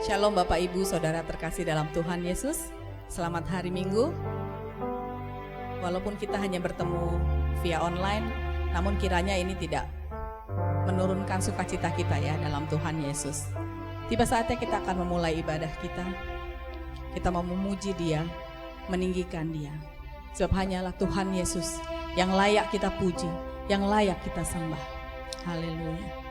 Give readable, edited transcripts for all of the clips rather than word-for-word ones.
Shalom Bapak Ibu Saudara terkasih dalam Tuhan Yesus. Selamat hari Minggu. Walaupun kita hanya bertemu via online, namun kiranya ini tidak menurunkan sukacita kita ya dalam Tuhan Yesus. Tiba saatnya kita akan memulai ibadah kita. Kita mau memuji Dia, meninggikan Dia. Sebab hanyalah Tuhan Yesus yang layak kita puji, yang layak kita sembah. Haleluya.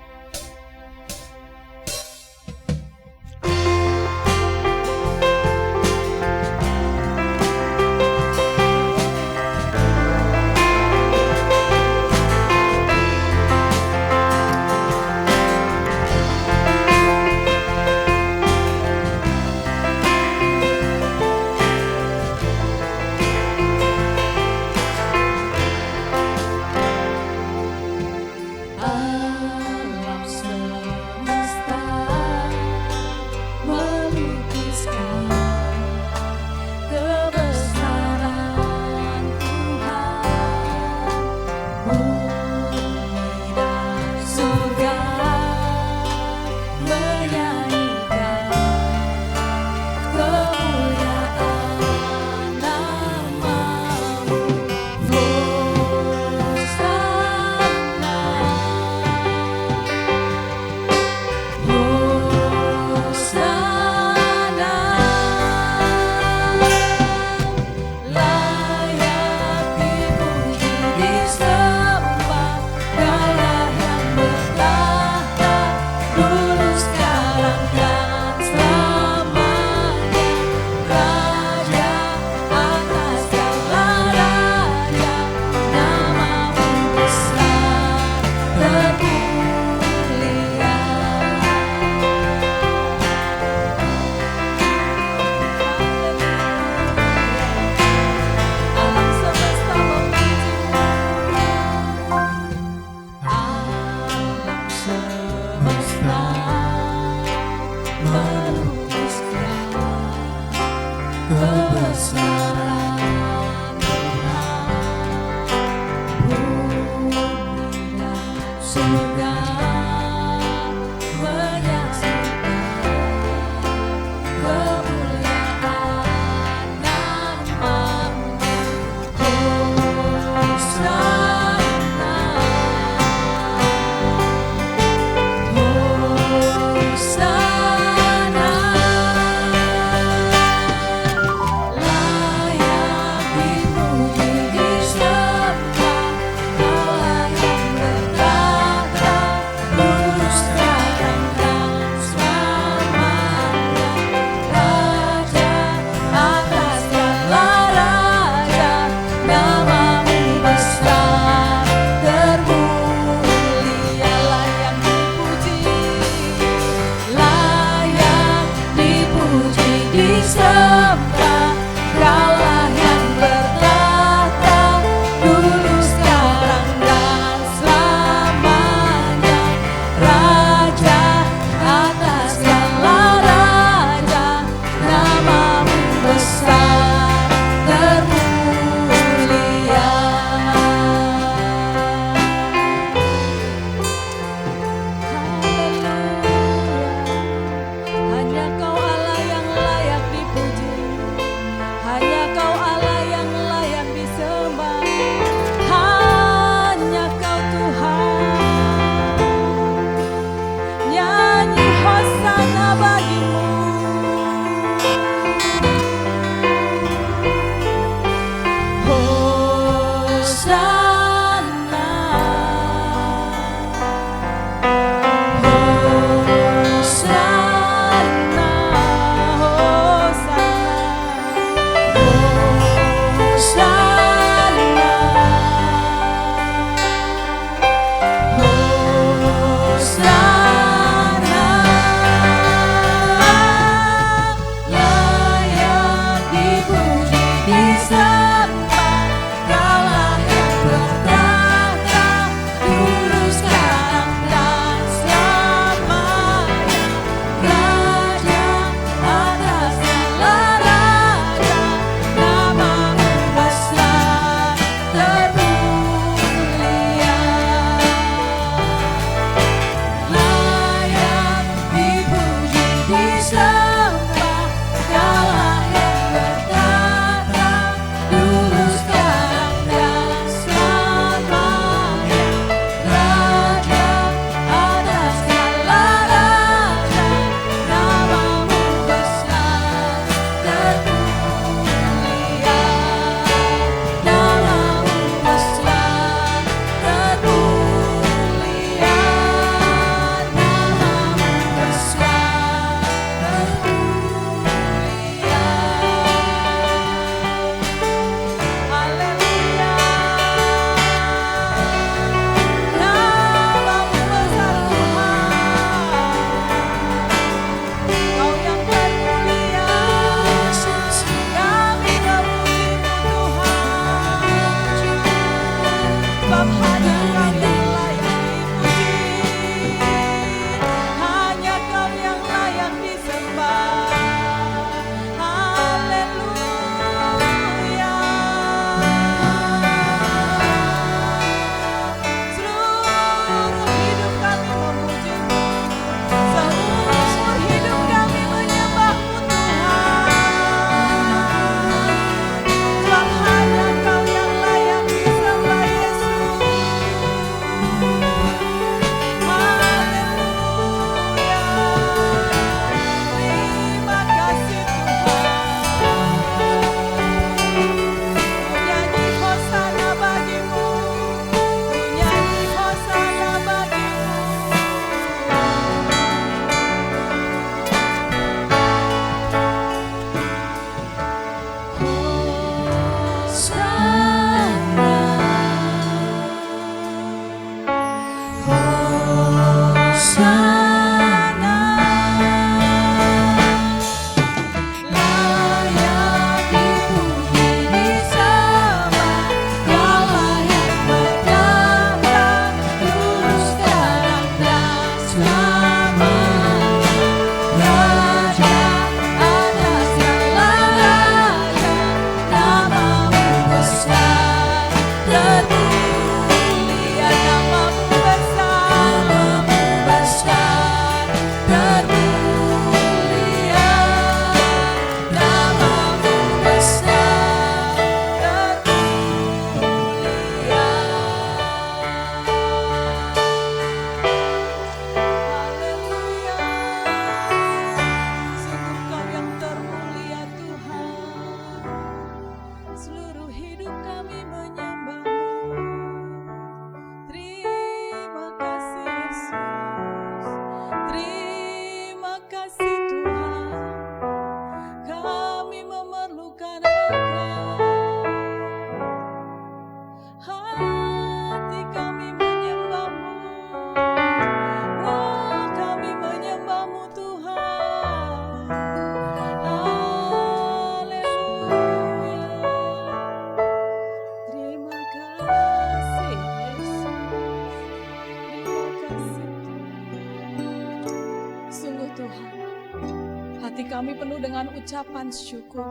kami penuh dengan ucapan syukur.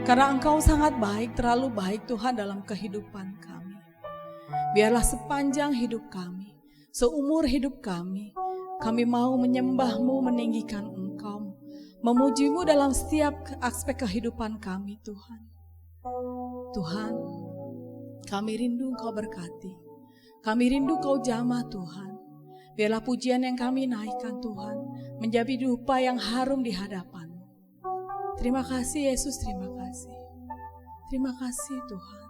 Karena Engkau sangat baik, terlalu baik Tuhan dalam kehidupan kami. Biarlah sepanjang hidup kami, seumur hidup kami mau menyembah-Mu, meninggikan Engkau, memuji-Mu dalam setiap aspek kehidupan kami Tuhan. Tuhan, kami rindu Engkau berkati, kami rindu Kau jamah Tuhan. Biarlah pujian yang kami naikkan Tuhan menjadi dupa yang harum di hadapan-Mu. Terima kasih Yesus, terima kasih. Terima kasih Tuhan.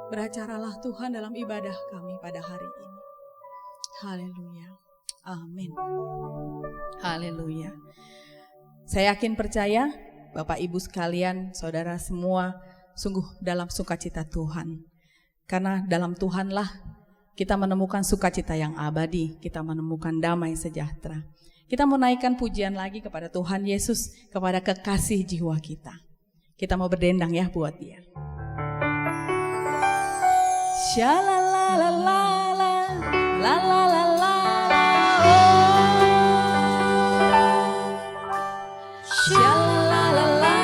Beracaralah Tuhan dalam ibadah kami pada hari ini. Haleluya. Amin. Haleluya. Saya yakin percaya Bapak Ibu sekalian, saudara semua sungguh dalam sukacita Tuhan. Karena dalam Tuhanlah kita menemukan sukacita yang abadi, kita menemukan damai sejahtera. Kita mau naikkan pujian lagi kepada Tuhan Yesus, kepada kekasih jiwa kita. Kita mau berdendang ya buat Dia. Shalalalala, la la la la la, oh. Shalalalala,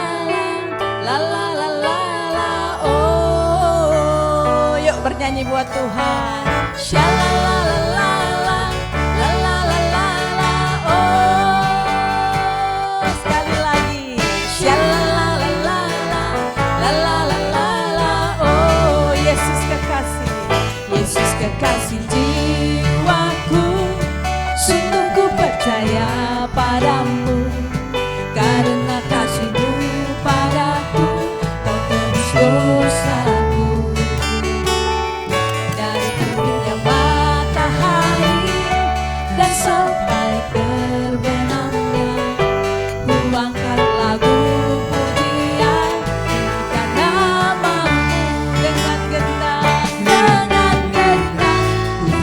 la la la la la, oh. Yuk bernyanyi buat Tuhan. Shalalalala, la la la la la, oh. Sekali lagi. Shalalalala, la la la la la, oh. Yesus kekasih, Yesus kekasih jiwaku, sungguh ku percaya padamu, karena kasih-Mu padaku, Kau tebus dosaku. Dari terbitnya matahari dan sampai terbenamnya, ku angkat lagu pujian, nyanyikan nama-Mu dengan gendang, dengan gendang. Ku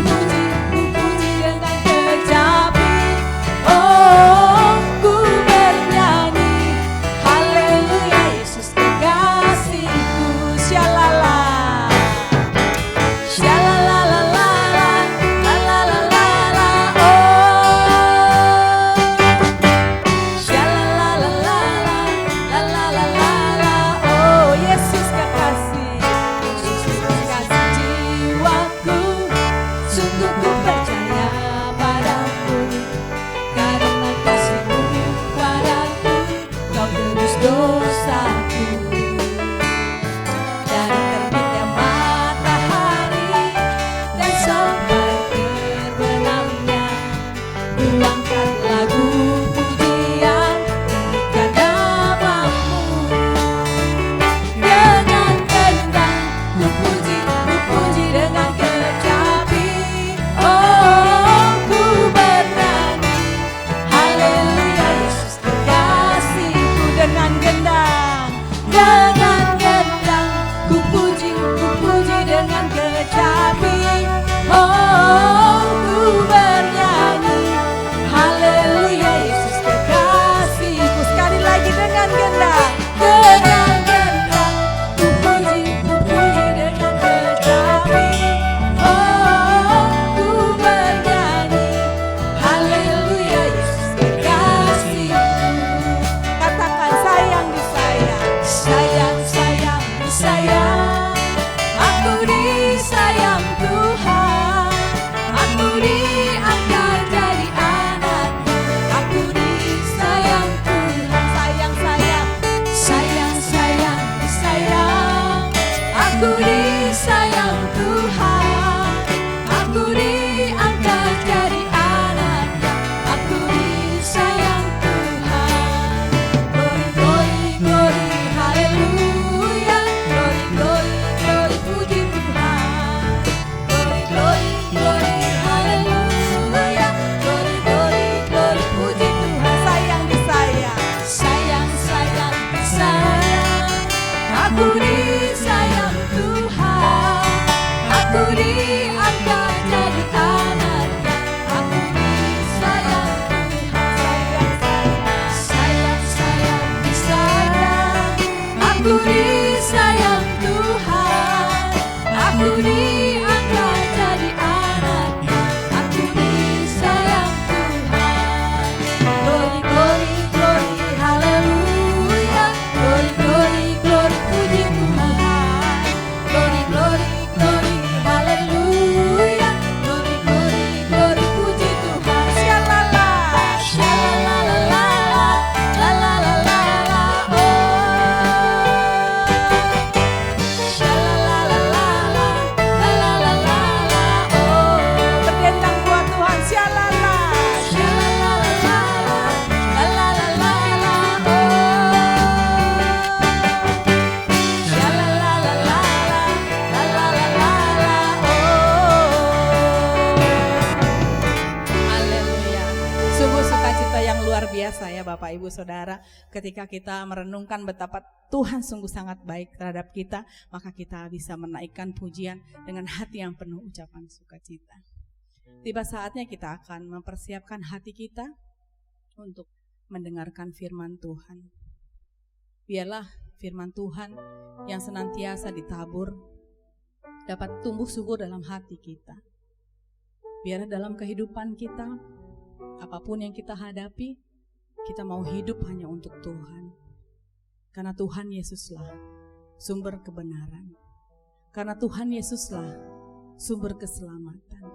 luar biasa ya Bapak Ibu Saudara. Ketika kita merenungkan betapa Tuhan sungguh sangat baik terhadap kita, maka kita bisa menaikkan pujian dengan hati yang penuh ucapan sukacita. Tiba saatnya kita akan mempersiapkan hati kita untuk mendengarkan firman Tuhan. Biarlah firman Tuhan yang senantiasa ditabur dapat tumbuh subur dalam hati kita. Biarlah dalam kehidupan kita, apapun yang kita hadapi, kita mau hidup hanya untuk Tuhan. Karena Tuhan Yesuslah sumber kebenaran. Karena Tuhan Yesuslah sumber keselamatan.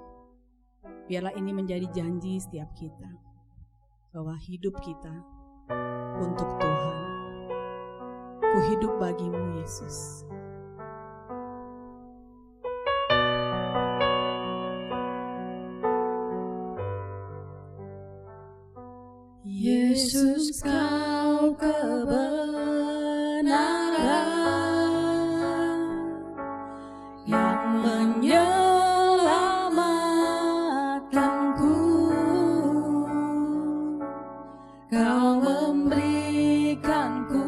Biarlah ini menjadi janji setiap kita, bahwa hidup kita untuk Tuhan. Ku hidup bagimu Yesus. Yesus, kau kebenaran yang menyelamatkanku. Kau memberikanku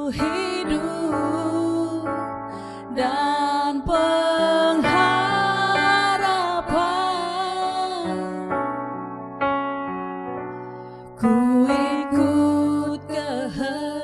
hidup dan pengharapan. Ku ikut kehendak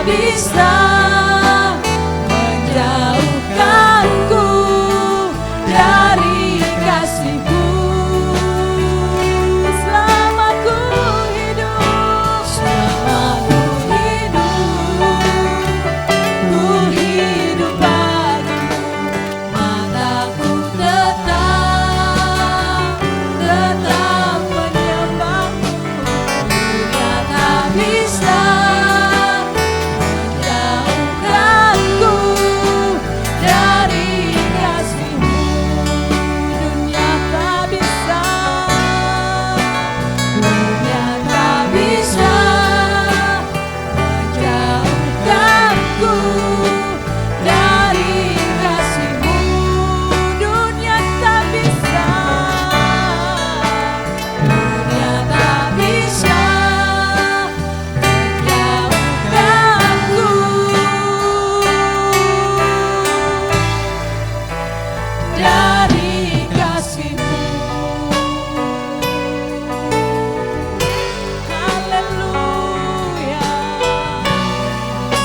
bisa menjauhkanku dari kasih-Mu. Selama ku hidup, ku hidup bagimu. Mataku tetap menyembahmu. Dunia tak bisa menjauhkanku dari kasih-Mu. Dunia tak bisa, dunia tak bisa menjauhkanku dari kasih-Mu. Dunia tak bisa, dunia tak bisa menjauhkanku dari kasih-Mu. Haleluya.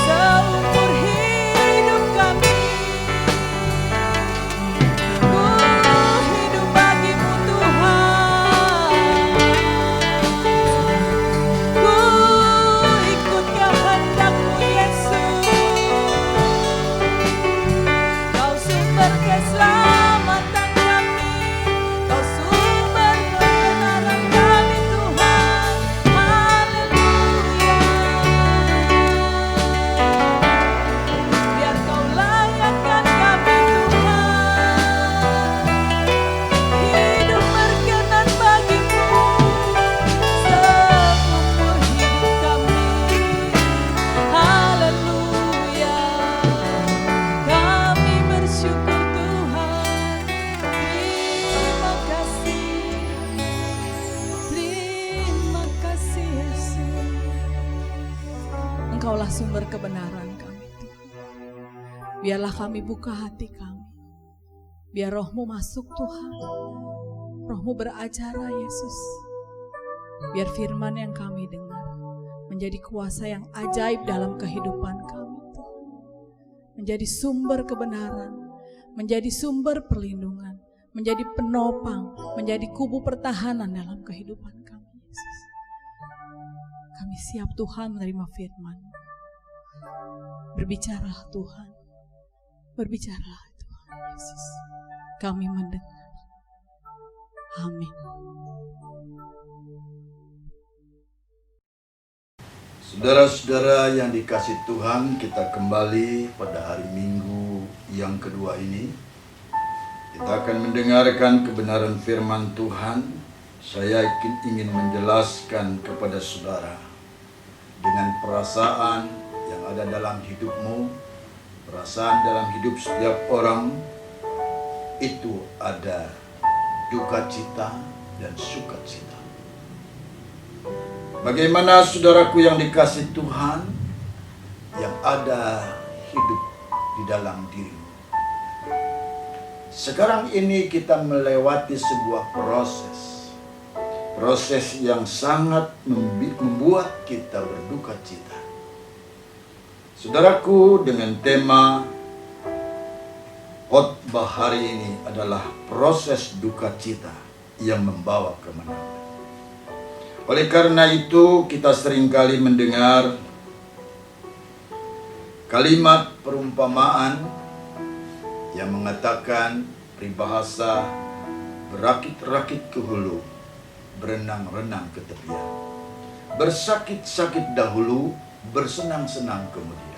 Seumur hidup kami, ku hidup bagi-Mu Tuhan. Ku ikut kehendak-Mu Yesus. Kau sumber keselamatan kami, Kau sumber kebenaran kami Tuhan. Haleluya. Biar Kau layankan kami Tuhan, hidup berkenan bagi-Mu seumur hidup kami. Haleluya. Kami bersyukur Tuhan. Terima kasih. Terima kasih Yesus. Engkaulah sumber kebenaran kami Tuhan. Biarlah kami buka hati kami. Biar Roh-Mu masuk Tuhan. Roh-Mu beracara Yesus. Biar firman yang kami dengar menjadi kuasa yang ajaib dalam kehidupan kami Tuhan. Menjadi sumber kebenaran, menjadi sumber perlindungan, menjadi penopang, menjadi kubu pertahanan dalam kehidupan kami Yesus. Kami siap Tuhan menerima firman. Berbicaralah Tuhan. Berbicaralah Tuhan Yesus. Kami mendengar. Amin. Saudara-saudara yang dikasih Tuhan, kita kembali pada hari Minggu yang kedua ini. Kita akan mendengarkan kebenaran firman Tuhan. Saya ingin menjelaskan kepada saudara dengan perasaan yang ada dalam hidupmu, perasaan dalam hidup setiap orang itu ada duka cita dan sukacita. Bagaimana saudaraku yang dikasih Tuhan, yang ada hidup di dalam dirimu. Sekarang ini kita melewati sebuah proses yang sangat membuat kita berduka cita. Saudaraku, dengan tema khotbah hari ini adalah proses duka cita yang membawa kemenangan. Oleh karena itu, kita seringkali mendengar kalimat perumpamaan yang mengatakan peribahasa berakit-rakit ke hulu, berenang-renang ke tepian. Bersakit-sakit dahulu, bersenang-senang kemudian.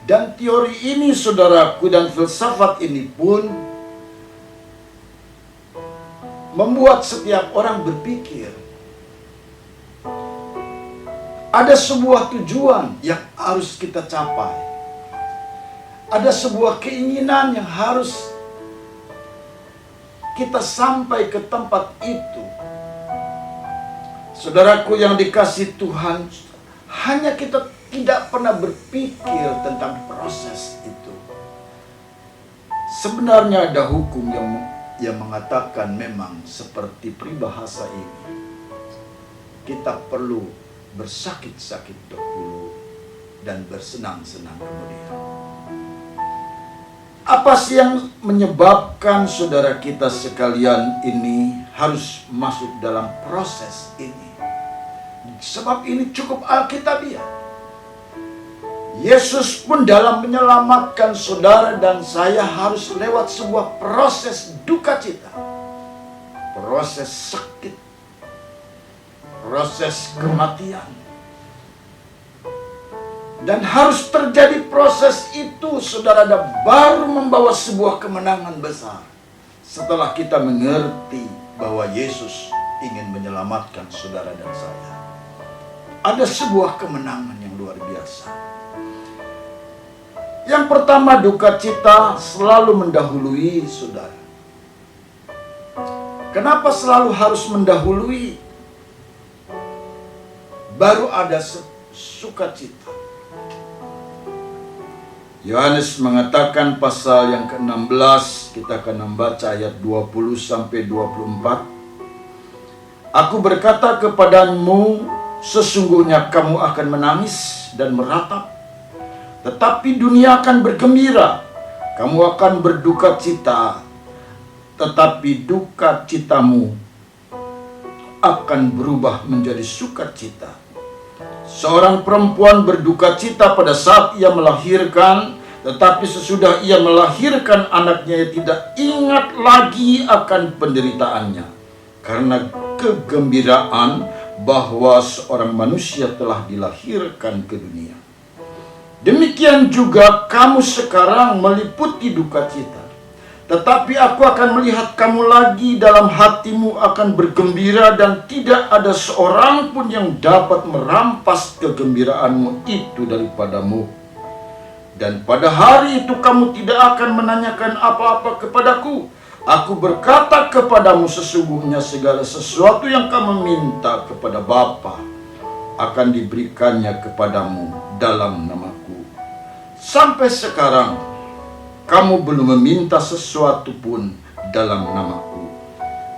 Dan teori ini saudaraku dan filsafat ini pun membuat setiap orang berpikir ada sebuah tujuan yang harus kita capai. Ada sebuah keinginan yang harus kita sampai ke tempat itu. Saudaraku yang dikasih Tuhan, hanya kita tidak pernah berpikir tentang proses itu. Sebenarnya ada hukum yang mengatakan memang seperti peribahasa ini, kita perlu bersakit-sakit dahulu, dan bersenang-senang kemudian. Apa sih yang menyebabkan saudara kita sekalian ini harus masuk dalam proses ini? Sebab ini cukup alkitabiah. Yesus pun dalam menyelamatkan saudara dan saya harus lewat sebuah proses duka cita, proses sakit, proses kematian. Dan harus terjadi proses itu, saudara, dan baru membawa sebuah kemenangan besar. Setelah kita mengerti bahwa Yesus ingin menyelamatkan saudara dan saya, ada sebuah kemenangan yang luar biasa. Yang pertama, duka cita selalu mendahului saudara. Kenapa selalu harus mendahului? Baru ada sukacita. Yohanes mengatakan pasal yang ke-16, kita akan membaca ayat 20 sampai 24. Aku berkata kepadamu, sesungguhnya kamu akan menangis dan meratap, tetapi dunia akan bergembira. Kamu akan berduka cita, tetapi duka citamu akan berubah menjadi sukacita. Seorang perempuan berduka cita pada saat ia melahirkan, tetapi sesudah ia melahirkan anaknya ia tidak ingat lagi akan penderitaannya, karena kegembiraan bahwa seorang manusia telah dilahirkan ke dunia. Demikian juga kamu sekarang meliputi duka cita, tetapi aku akan melihat kamu lagi, dalam hatimu akan bergembira, dan tidak ada seorang pun yang dapat merampas kegembiraanmu itu daripadamu. Dan pada hari itu kamu tidak akan menanyakan apa-apa kepadaku. Aku berkata kepadamu, sesungguhnya segala sesuatu yang kamu minta kepada Bapa akan diberikannya kepadamu dalam namaku. Sampai sekarang kamu belum meminta sesuatu pun dalam namaku.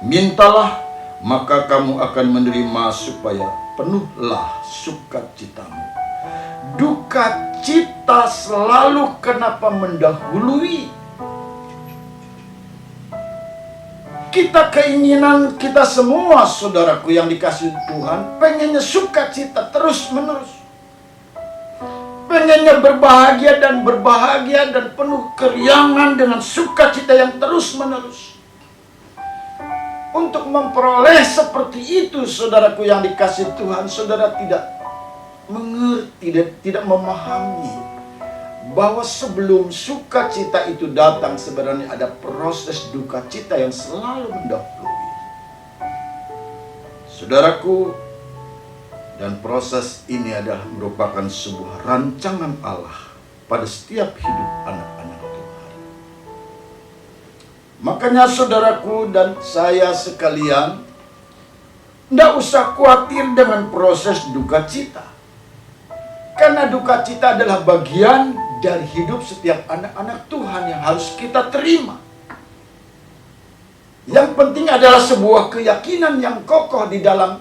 Mintalah, maka kamu akan menerima, supaya penuhlah sukacitamu. Duka cita selalu kenapa mendahului? Kita keinginan kita semua, saudaraku yang dikasihi Tuhan, pengennya sukacita terus menerus. Pengennya berbahagia dan penuh keriangan dengan sukacita yang terus menerus. Untuk memperoleh seperti itu, saudaraku yang dikasihi Tuhan, saudara tidak mengerti dan tidak memahami bahwa sebelum sukacita itu datang, sebenarnya ada proses duka cita yang selalu mendahului. Saudaraku, dan proses ini adalah merupakan sebuah rancangan Allah pada setiap hidup anak-anak Tuhan. Makanya saudaraku dan saya sekalian, tidak usah khawatir dengan proses duka cita. Karena duka cita adalah bagian dari hidup setiap anak-anak Tuhan yang harus kita terima. Yang penting adalah sebuah keyakinan yang kokoh di dalam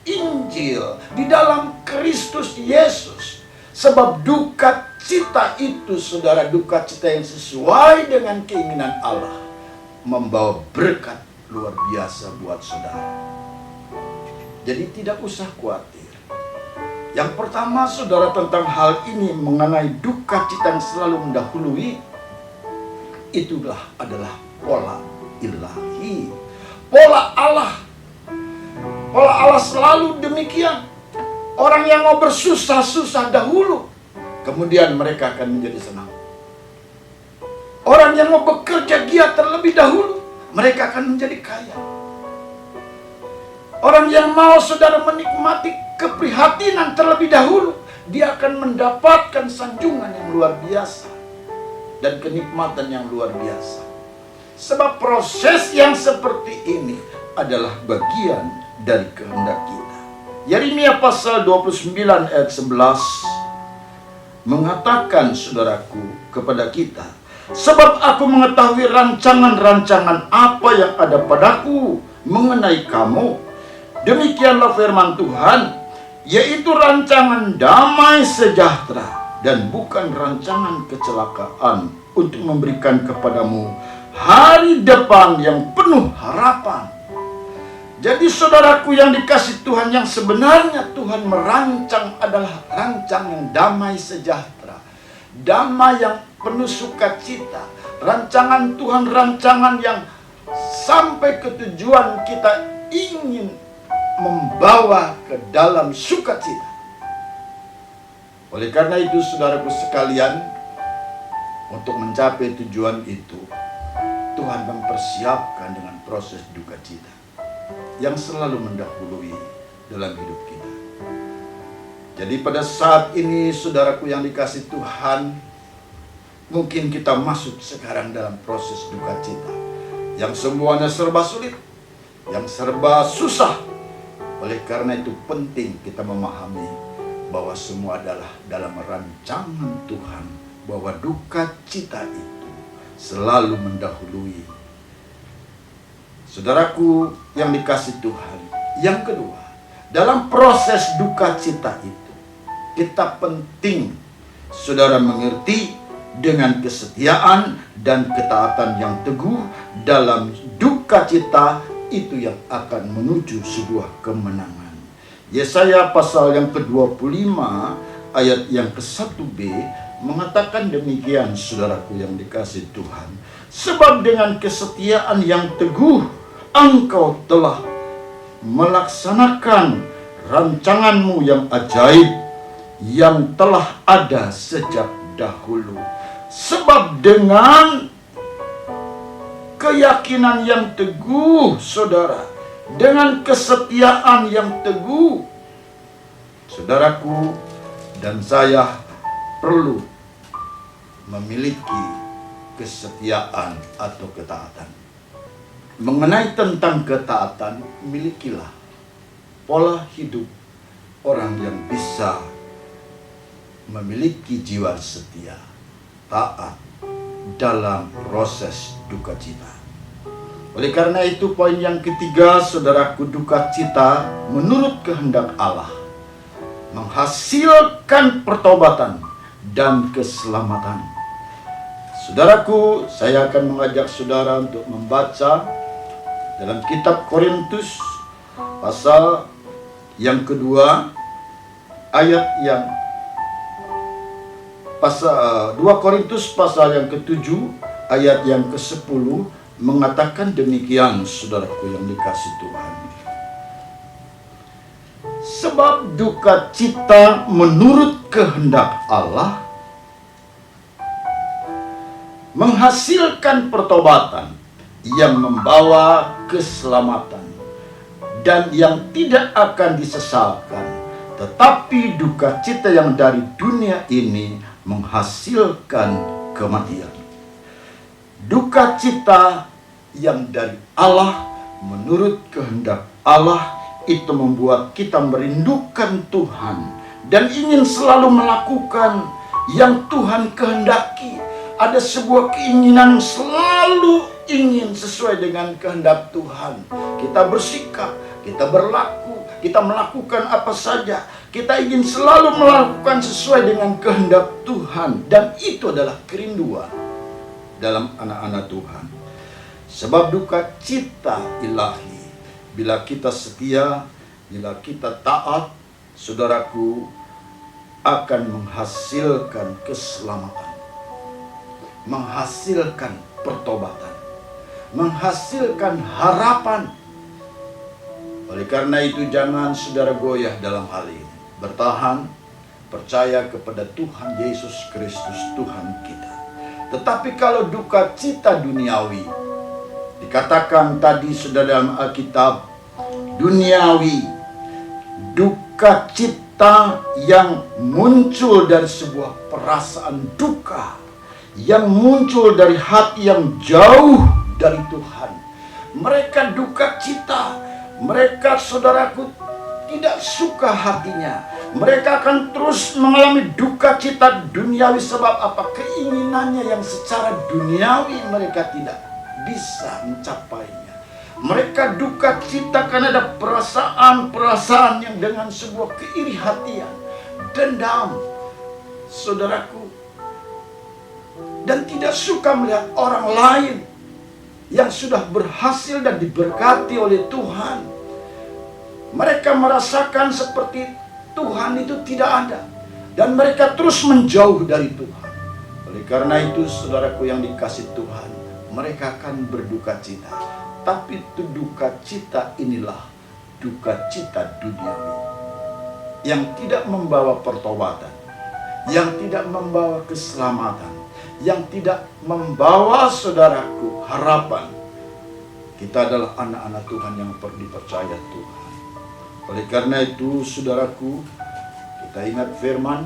Injil, di dalam Kristus Yesus. Sebab duka cita itu, saudara, duka cita yang sesuai dengan keinginan Allah, membawa berkat luar biasa buat saudara. Jadi tidak usah khawatir. Yang pertama, saudara, tentang hal ini mengenai duka cita yang selalu mendahului, itulah adalah pola ilahi, pola Allah. Pola Allah selalu demikian. Orang yang mau bersusah-susah dahulu, kemudian mereka akan menjadi senang. Orang yang mau bekerja giat terlebih dahulu, mereka akan menjadi kaya. Orang yang mau, saudara, menikmati keprihatinan terlebih dahulu, dia akan mendapatkan sanjungan yang luar biasa dan kenikmatan yang luar biasa. Sebab proses yang seperti ini adalah bagian dari kehendak kita. Yeremia pasal 29 ayat 11 mengatakan, saudaraku, kepada kita, sebab aku mengetahui rancangan-rancangan apa yang ada padaku mengenai kamu. Demikianlah firman Tuhan, yaitu rancangan damai sejahtera dan bukan rancangan kecelakaan, untuk memberikan kepadamu hari depan yang penuh harapan. Jadi saudaraku yang dikasihi Tuhan, yang sebenarnya Tuhan merancang adalah rancangan damai sejahtera, damai yang penuh sukacita. Rancangan Tuhan, rancangan yang sampai ke tujuan kita ingin membawa ke dalam sukacita. Oleh karena itu saudaraku sekalian, untuk mencapai tujuan itu, Tuhan mempersiapkan dengan proses duka cita yang selalu mendahului dalam hidup kita. Jadi pada saat ini saudaraku yang dikasihi Tuhan, mungkin kita masuk sekarang dalam proses duka cita yang semuanya serba sulit, yang serba susah. Oleh karena itu penting kita memahami bahwa semua adalah dalam rancangan Tuhan, bahwa duka cita itu selalu mendahului. Saudaraku yang dikasihi Tuhan, yang kedua, dalam proses duka cita itu, kita penting saudara mengerti dengan kesetiaan dan ketaatan yang teguh dalam duka cita itu yang akan menuju sebuah kemenangan. Yesaya pasal yang ke-25 ayat yang ke-1b mengatakan demikian, saudaraku yang dikasihi Tuhan. Sebab dengan kesetiaan yang teguh engkau telah melaksanakan rancanganmu yang ajaib yang telah ada sejak dahulu. Sebab dengan keyakinan yang teguh, saudara, dengan kesetiaan yang teguh, saudaraku dan saya perlu memiliki kesetiaan atau ketaatan. Mengenai tentang ketaatan, milikilah pola hidup orang yang bisa memiliki jiwa setia, taat dalam proses duka cita. Oleh karena itu poin yang ketiga, saudaraku, duka cita menurut kehendak Allah menghasilkan pertobatan dan keselamatan. Saudaraku, saya akan mengajak saudara untuk membaca dalam kitab Korintus pasal yang kedua ayat yang pasal 2 Korintus pasal yang ke-7 ayat yang ke-10 mengatakan demikian, saudaraku yang dikasihi Tuhan. Sebab duka cita menurut kehendak Allah menghasilkan pertobatan yang membawa keselamatan dan yang tidak akan disesalkan, tetapi duka cita yang dari dunia ini menghasilkan kematian. Duka cita yang dari Allah menurut kehendak Allah itu membuat kita merindukan Tuhan dan ingin selalu melakukan yang Tuhan kehendaki. Ada sebuah keinginan selalu ingin sesuai dengan kehendak Tuhan. Kita bersikap, kita berlaku, kita melakukan apa saja. Kita ingin selalu melakukan sesuai dengan kehendak Tuhan. Dan itu adalah kerinduan dalam anak-anak Tuhan. Sebab duka cita ilahi, bila kita setia, bila kita taat, saudaraku, akan menghasilkan keselamatan, menghasilkan pertobatan, menghasilkan harapan. Oleh karena itu jangan saudara goyah dalam hal ini. Bertahan, percaya kepada Tuhan Yesus Kristus Tuhan kita. Tetapi kalau duka cita duniawi, dikatakan tadi sudah dalam Alkitab, duniawi, duka cita yang muncul dari sebuah perasaan duka, yang muncul dari hati yang jauh dari Tuhan. Mereka duka cita, mereka saudaraku tidak suka hatinya. Mereka akan terus mengalami duka cita duniawi. Sebab apa? Keinginannya yang secara duniawi mereka tidak bisa mencapainya. Mereka duka cita karena ada perasaan-perasaan yang dengan sebuah keiri hatian, dendam, saudaraku, dan tidak suka melihat orang lain yang sudah berhasil dan diberkati oleh Tuhan. Mereka merasakan seperti Tuhan itu tidak ada, dan mereka terus menjauh dari Tuhan. Oleh karena itu, saudaraku yang dikasih Tuhan, mereka akan berduka cita. Tapi itu duka cita inilah duka cita duniawi, yang tidak membawa pertobatan, yang tidak membawa keselamatan, yang tidak membawa, saudaraku, harapan. Kita adalah anak-anak Tuhan yang dipercaya Tuhan. Oleh karena itu, saudaraku, kita ingat firman,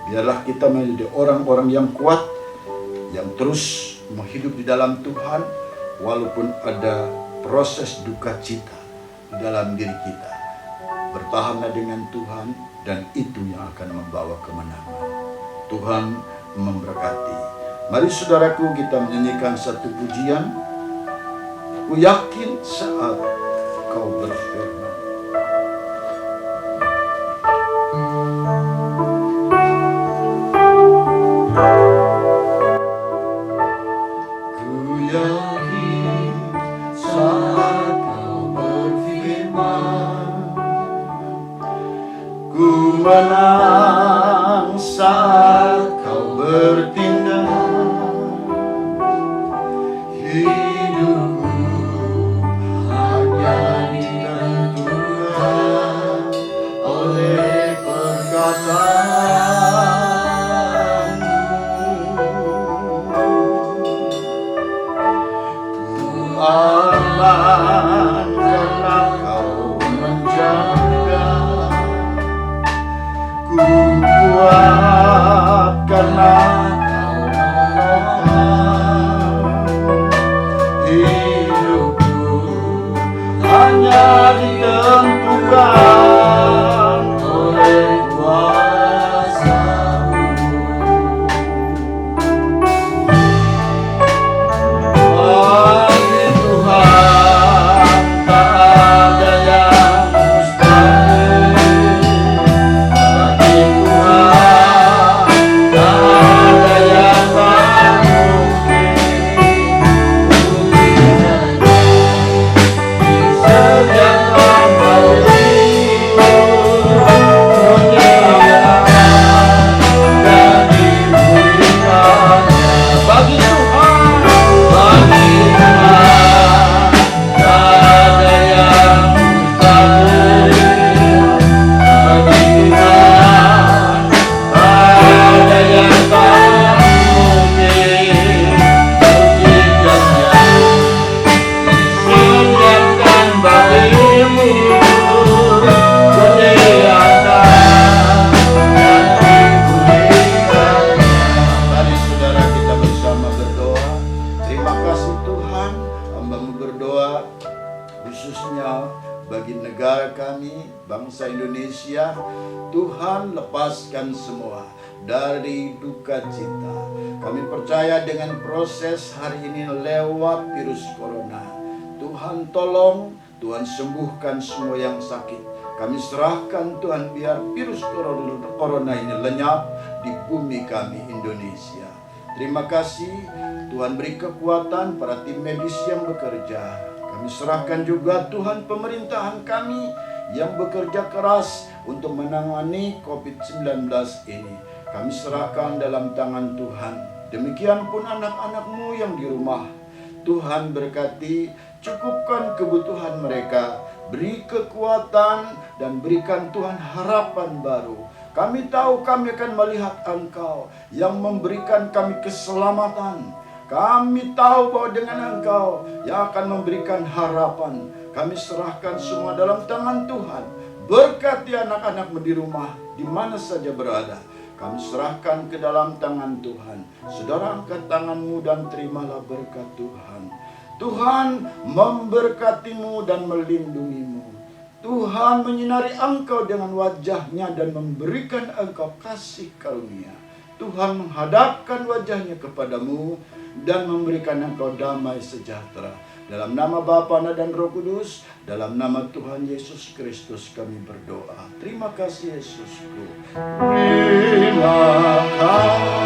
biarlah kita menjadi orang-orang yang kuat, yang terus menghidup di dalam Tuhan, walaupun ada proses duka cita di dalam diri kita. Bertahanlah dengan Tuhan, dan itu yang akan membawa kemenangan. Tuhan memberkati. Mari saudaraku, kita menyanyikan satu pujian. Ku yakin saat kau berfirman. Menang saat kau bertindak, hidupku hanya ditentukan oleh perkataanmu. Ku aman karena kau menjaga, ku kuat karena kau menopang. Hidupku hanya ditentukan oleh kuasa-Mu. Bagi Tuhan tak ada yang mustahil. Bangsa Indonesia, Tuhan lepaskan semua dari duka cita. Kami percaya dengan proses hari ini lewat virus corona, Tuhan tolong, Tuhan sembuhkan semua yang sakit. Kami serahkan Tuhan, biar virus corona ini lenyap di bumi kami Indonesia. Terima kasih Tuhan, beri kekuatan para tim medis yang bekerja. Kami serahkan juga Tuhan pemerintahan kami yang bekerja keras untuk menangani COVID-19 ini. Kami serahkan dalam tangan Tuhan. Demikian pun anak-anak-Mu yang di rumah. Tuhan berkati, cukupkan kebutuhan mereka, beri kekuatan, dan berikan Tuhan harapan baru. Kami tahu kami akan melihat Engkau yang memberikan kami keselamatan. Kami tahu bahwa dengan Engkau yang akan memberikan harapan. Kami serahkan semua dalam tangan Tuhan. Berkati anak-anak-Mu di rumah, di mana saja berada. Kami serahkan ke dalam tangan Tuhan. Saudara, angkat tanganmu dan terimalah berkat Tuhan. Tuhan memberkati-Mu dan melindungi-Mu. Tuhan menyinari engkau dengan wajah-Nya dan memberikan engkau kasih karunia. Tuhan menghadapkan wajah-Nya kepadamu dan memberikan engkau damai sejahtera. Dalam nama Bapa, Anak, dan Roh Kudus, dalam nama Tuhan Yesus Kristus kami berdoa. Terima kasih Yesusku. Terima kasih.